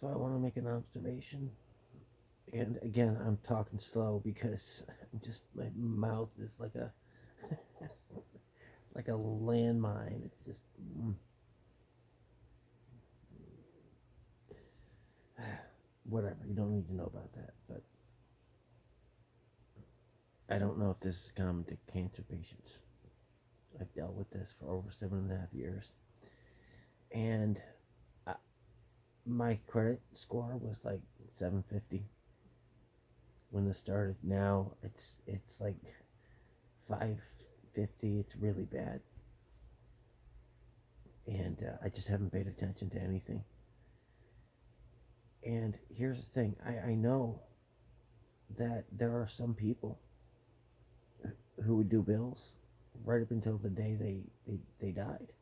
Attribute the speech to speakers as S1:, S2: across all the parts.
S1: So I want to make an observation, and again, I'm talking slow because I'm just my mouth is like a landmine. It's just whatever. You don't need to know about that, but I don't know if this is common to cancer patients. I've dealt with this for over 7.5 years, and I, my credit score was like 750 when this started. Now it's like 550. It's really bad, and I just haven't paid attention to anything. And here's the thing: I know that there are some people who would do bills right up until the day they died.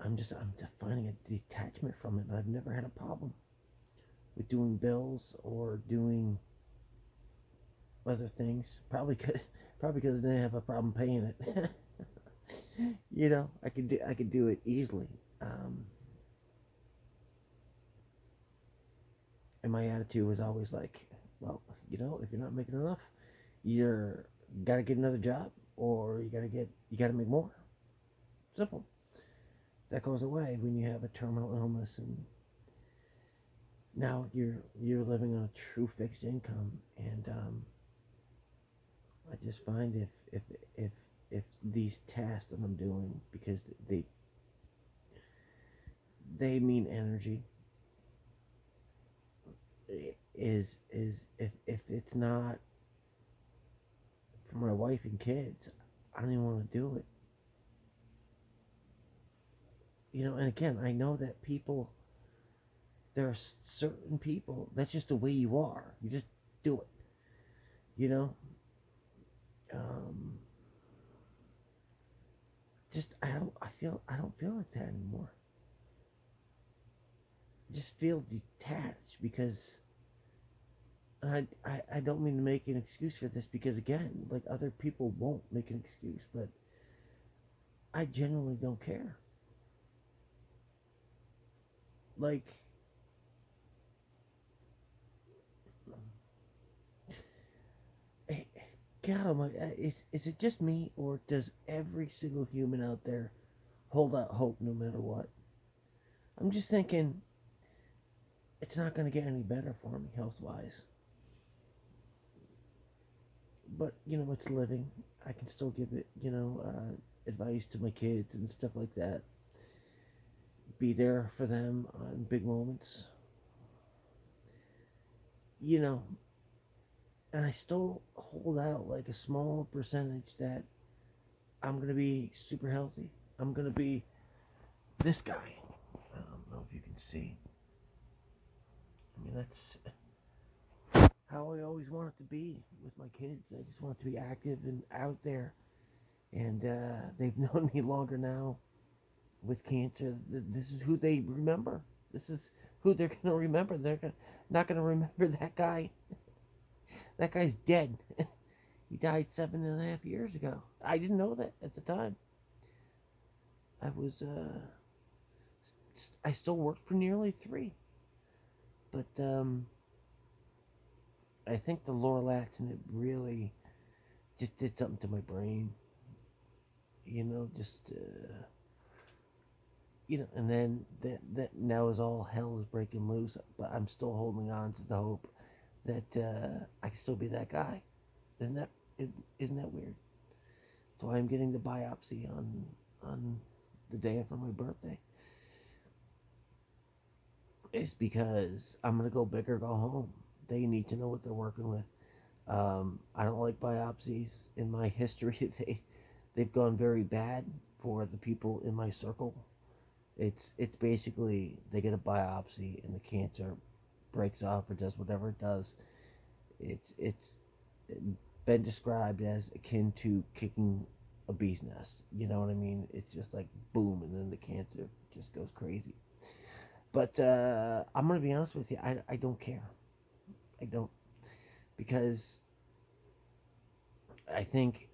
S1: I'm just finding a detachment from it, and I've never had a problem with doing bills or doing other things. Probably because I didn't have a problem paying it. I could do it easily. Um, and my attitude was always like, well, if you're not making enough, you're got to get another job, or you got to make more. Simple. That goes away when you have a terminal illness, and now you're living on a true fixed income. And I just find if if these tasks that I'm doing, because they they mean energy, is if it's not for my wife and kids, I don't even want to do it. And again, I know that people, there are certain people, that's just the way you are. You just do it. You know, um, just I don't feel like that anymore. I just feel detached because I don't mean to make an excuse for this because again, like other people won't make an excuse, but I genuinely don't care. Like, eh, God Almighty, is it just me or does every single human out there hold out hope no matter what? I'm just thinking it's not going to get any better for me health wise, but it's living. I can still give it advice to my kids and stuff like that. Be there for them on big moments. You know, and I still hold out like a small percentage that I'm gonna be super healthy. I'm gonna be this guy. I don't know if you can see. I mean, that's how I always want it to be with my kids. I just want it to be active and out there. And they've known me longer now with cancer. This is who they remember. This is who they're gonna remember. Not gonna remember that guy. That guy's dead. He died 7.5 years ago. I didn't know that at the time. I was I still worked for nearly 3, but I think the Lorlatin it really just did something to my brain. Just and then that now is all hell is breaking loose. But I'm still holding on to the hope that I can still be that guy. Isn't that isn't that weird? So I'm getting the biopsy on the day after my birthday. It's because I'm gonna go big or go home. They need to know what they're working with. I don't like biopsies. In my history, they've gone very bad for the people in my circle. It's basically they get a biopsy and the cancer breaks off or does whatever it does. It's been described as akin to kicking a bee's nest. You know what I mean? It's just like boom, and then the cancer just goes crazy. But I'm gonna be honest with you. I don't care. I don't because I think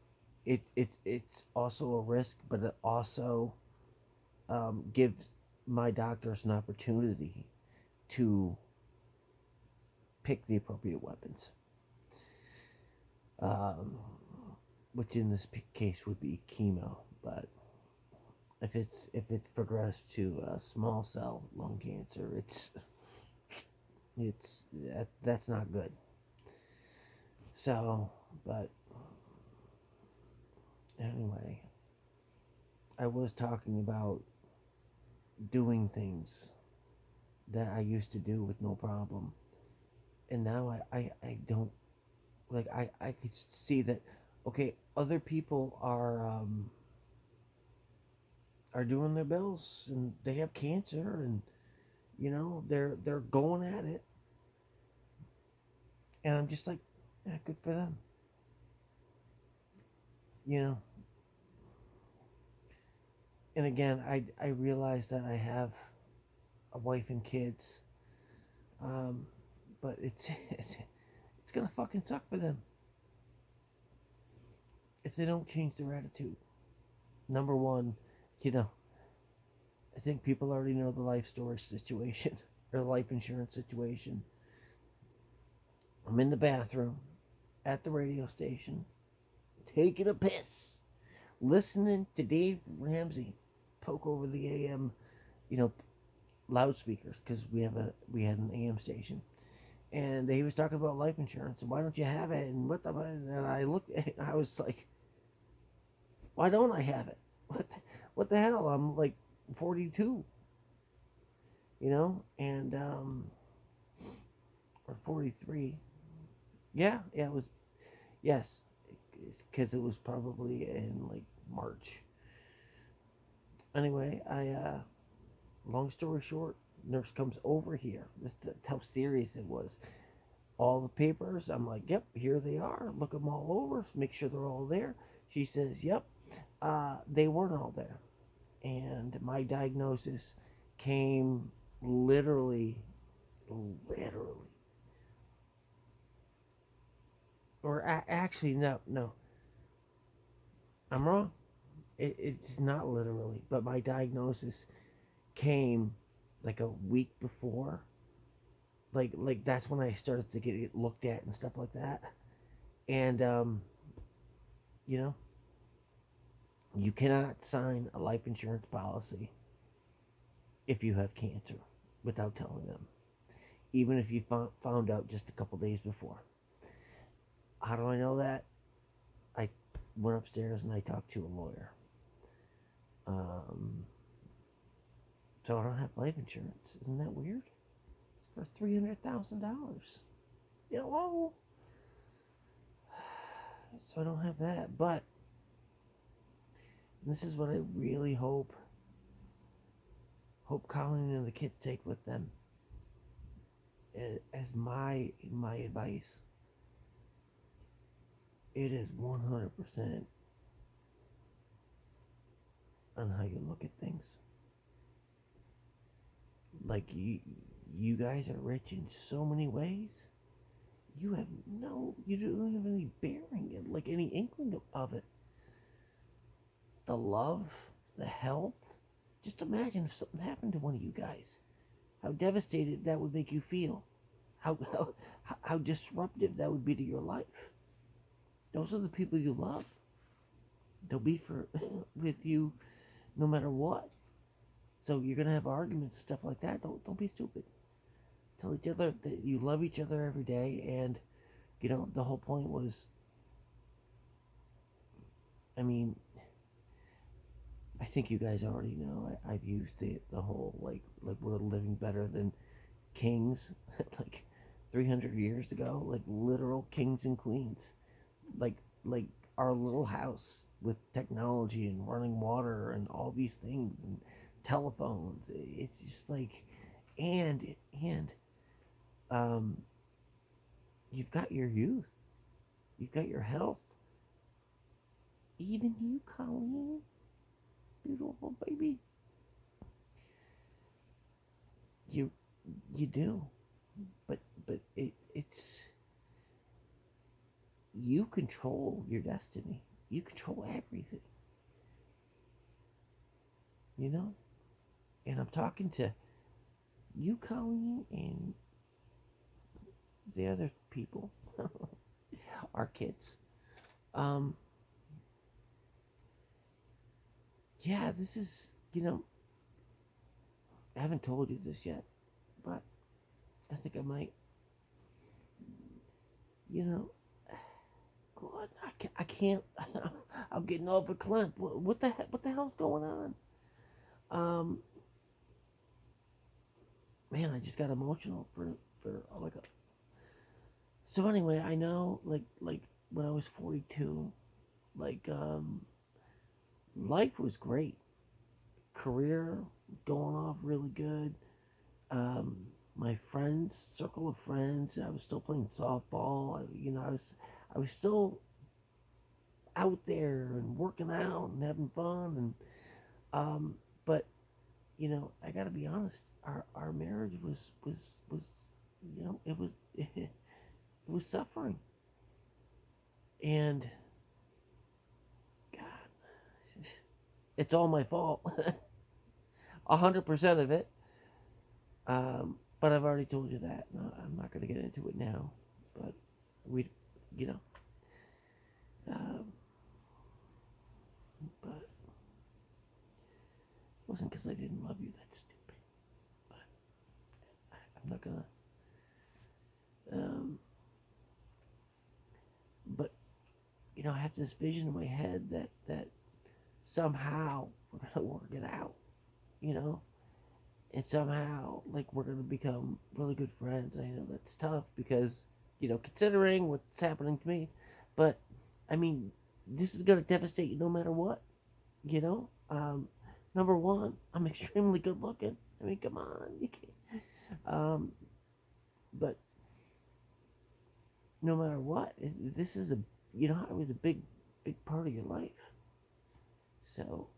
S1: it's also a risk, but it also gives. my doctors an opportunity to pick the appropriate weapons, um, which in this case would be chemo. But if it's progressed to small cell lung cancer, that's not good. So, but anyway, I was talking about doing things that I used to do with no problem, and now I don't like. I could see that. Okay, other people are doing their bills and they have cancer, and they're going at it, and I'm just like, yeah, good for them. You know, and again, I realize that I have a wife and kids, um, but it's gonna fucking suck for them if they don't change their attitude. Number one, you know, I think people already know the life story situation or the life insurance situation. I'm in the bathroom at the radio station, taking a piss, listening to Dave Ramsey poke over the AM, you know, loudspeakers because we had an AM station, and he was talking about life insurance and why don't you have it and what the, and I looked at it and I was like, why don't I have it? What the hell? I'm like 42, and or 43. Yeah, it was, yes, because it was probably in like March. Anyway, long story short, nurse comes over here. That's how serious it was. All the papers, I'm like, yep, here they are. Look them all over. Make sure they're all there. She says, yep, they weren't all there. And my diagnosis came literally, or actually, no, I'm wrong. It's not literally, but my diagnosis came like a week before. Like that's when I started to get it looked at and stuff like that. And you know, you cannot sign a life insurance policy if you have cancer without telling them, even if you found out just a couple days before. How do I know that? I went upstairs and I talked to a lawyer. Um, so I don't have life insurance. Isn't that weird? It's for $300,000. Well, so I don't have that. But this is what I really hope Colin and the kids take with them as my advice. It is 100% on how you look at things. Like you guys are rich in so many ways. You don't have any bearing, like any inkling of it. The love, the health. Just imagine if something happened to one of you guys. How devastated that would make you feel. How disruptive that would be to your life. Those are the people you love. They'll be for with you no matter what. So you're gonna have arguments, stuff like that. Don't be stupid. Tell each other that you love each other every day, and the whole point was. I mean, I think you guys already know. I've used the whole like we're living better than kings, like 300 years ago, like literal kings and queens, like like our little house with technology and running water and all these things and telephones. It's just like, and um, you've got your youth, you've got your health, even you, Colleen, beautiful baby. You you do, but it's you control your destiny. You control everything. You know. And I'm talking to you, Colleen, and the other people, our kids. Um, yeah, this is, I haven't told you this yet, but I think I might, you know, God, I can't, I'm getting over Clint. What the hell's going on? Um, man, I just got emotional for like a, so anyway, I know, like when I was 42, like, life was great. Career going off really good. Um, my friends, circle of friends. I was still playing softball. I was still out there and working out and having fun. And but I got to be honest. Our marriage was it was it was suffering. And God, it's all my fault. 100% of it. But I've already told you that. No, I'm not going to get into it now. But we, you know, um, but it wasn't because I didn't love you. That's stupid. But I'm not gonna. Um, but I have this vision in my head that somehow we're gonna work it out. You know, and somehow like we're gonna become really good friends. I know that's tough because considering what's happening to me, but I mean, this is gonna devastate you no matter what. You know, number one, I'm extremely good looking. I mean, come on, you can't. But no matter what, this is I was a big part of your life. So,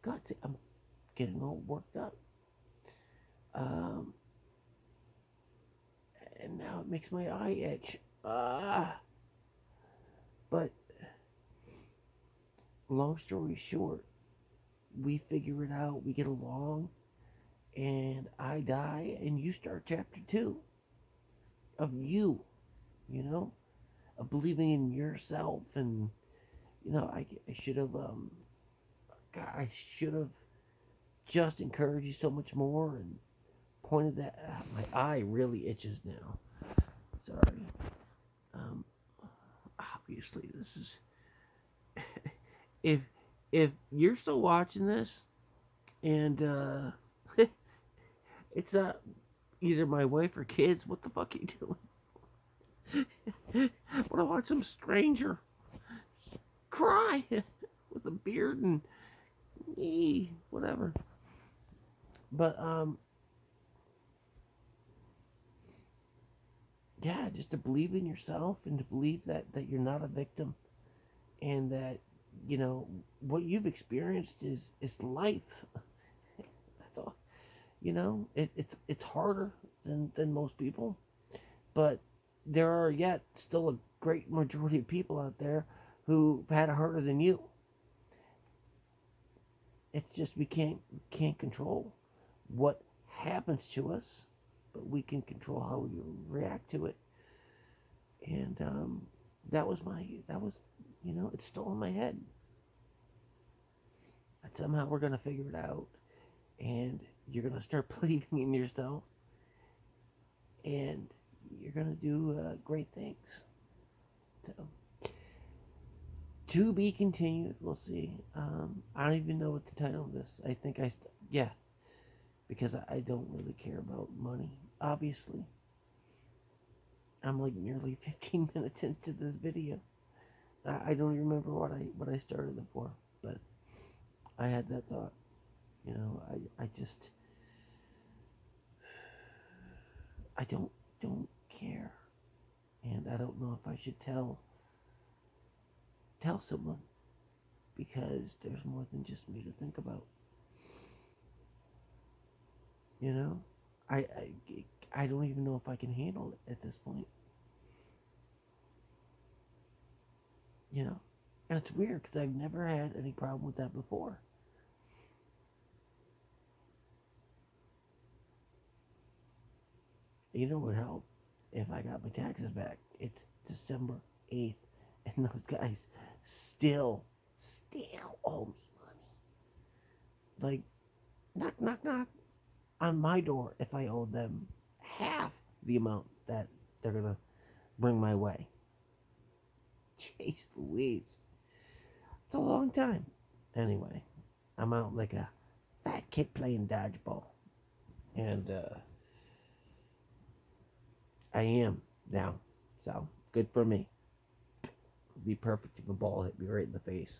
S1: God, I'm getting all worked up. Um, and now it makes my eye itch. But long story short, we figure it out. We get along, and I die, and you start chapter two of you. You know, of believing in yourself, and I should have God, I should have just encouraged you so much more and pointed that. My eye really itches now. Sorry. Um, Obviously, this is if if you're still watching this and it's not either my wife or kids. What the fuck are you doing? Want to watch some stranger cry with a beard and whatever. But yeah, just to believe in yourself and to believe that you're not a victim and that what you've experienced is life. That's all. It's harder than most people, but there are yet still a great majority of people out there who've had it harder than you. It's just we can't control what happens to us, but we can control how we react to it. And that was it's still in my head. But somehow we're gonna figure it out, and you're gonna start believing in yourself, and you're gonna do great things. So to be continued. We'll see. I don't even know what the title of this. I think yeah, because I don't really care about money. Obviously, I'm like nearly 15 minutes into this video. I don't remember what I started it for, but I had that thought. I just I don't care, and I don't know if I should tell someone because there's more than just me to think about. You know, I I, I don't even know if I can handle it at this point. You know, and it's weird because I've never had any problem with that before. You know what would help? If I got my taxes back. It's December 8th, and those guys still owe me money. Like, knock, knock, knock on my door if I owe them half the amount that they're gonna bring my way. Jeez Louise. It's a long time. Anyway, I'm out like a fat kid playing dodgeball. And I am now. So, good for me. It'd be perfect if a ball hit me right in the face.